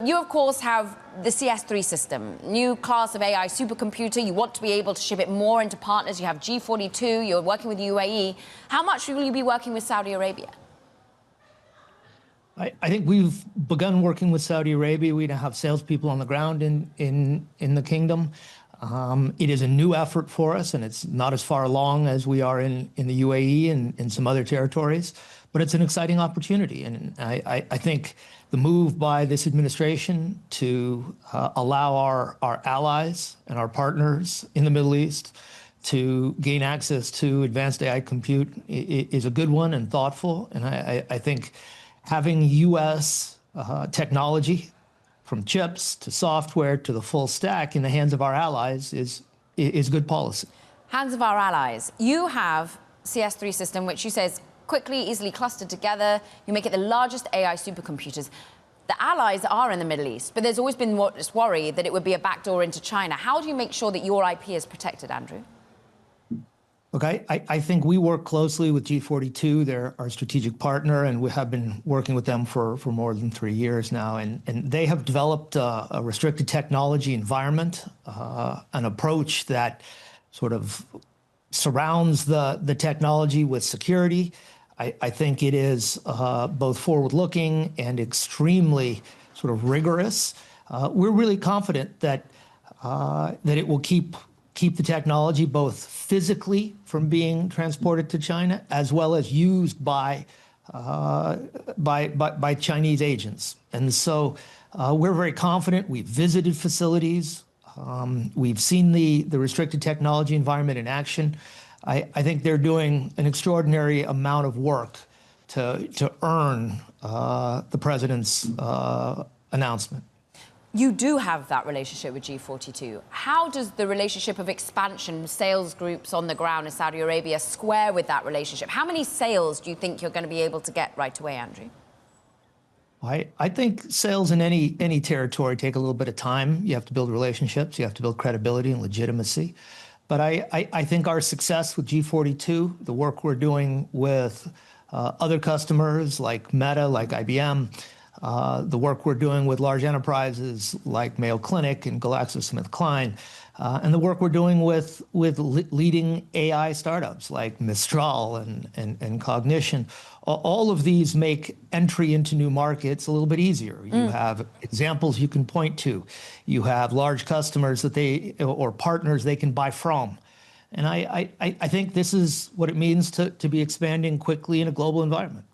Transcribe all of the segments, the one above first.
You, of course, have the CS3 system, new class of AI supercomputer. You want to be able to ship it more into partners. You have G42. You're working with UAE. How much will you be working with Saudi Arabia? I think we've begun working with Saudi Arabia. We now have salespeople on the ground in the kingdom. It is a new effort for us, and it's not as far along as we are in the UAE and in some other territories, but it's an exciting opportunity. And I think the move by this administration to allow our allies and our partners in the Middle East to gain access to advanced AI compute is a good one and thoughtful. And I think having U.S. technology, from chips to software to the full stack, in the hands of our allies is good policy. Hands of our allies. You have CS3 system, which you say is quickly, easily clustered together. You make it the largest AI supercomputers. The allies are in the Middle East, but there's always been this worry that it would be a backdoor into China. How do you make sure that your IP is protected, Andrew? Look, I think we work closely with G42. They're our strategic partner, and we have been working with them for more than 3 years now. And they have developed a restricted technology environment, an approach that sort of surrounds the technology with security. I think it is both forward-looking and extremely sort of rigorous. We're really confident that it will keep the technology both physically from being transported to China, as well as used by Chinese agents. And so we're very confident. We've visited facilities. We've seen the restricted technology environment in action. I think they're doing an extraordinary amount of work to earn the president's announcement. You do have that relationship with G42. How does the relationship of expansion, sales groups on the ground in Saudi Arabia square with that relationship? How many sales do you think you're going to be able to get right away, Andrew? I think sales in any territory take a little bit of time. You have to build relationships. You have to build credibility and legitimacy. But I think our success with G42, the work we're doing with other customers like Meta, like IBM, the work we're doing with large enterprises like Mayo Clinic and GlaxoSmithKline, and the work we're doing with leading AI startups like Mistral and Cognition. All of these make entry into new markets a little bit easier. You have examples you can point to. You have large customers or partners they can buy from. And I think this is what it means to be expanding quickly in a global environment.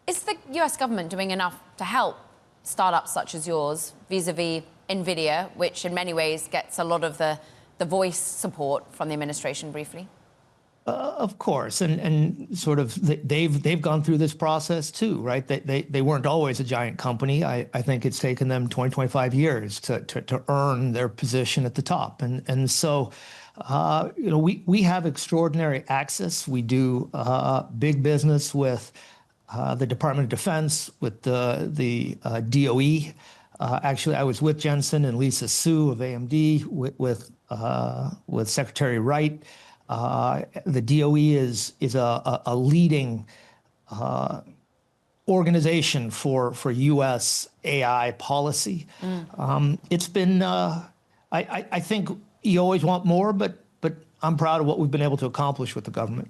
Is the US government doing enough to help startups such as yours vis-a-vis Nvidia, which in many ways gets a lot of the voice support from the administration, briefly? Of course, and sort of they've gone through this process too, right? They weren't always a giant company. I think it's taken them 25 years to earn their position at the top, and so we have extraordinary access. We do big business with the Department of Defense, with the DOE. Actually, I was with Jensen and Lisa Su of AMD, with Secretary Wright. The DOE is a leading organization for U.S. AI policy. It's been, I think you always want more, but I'm proud of what we've been able to accomplish with the government.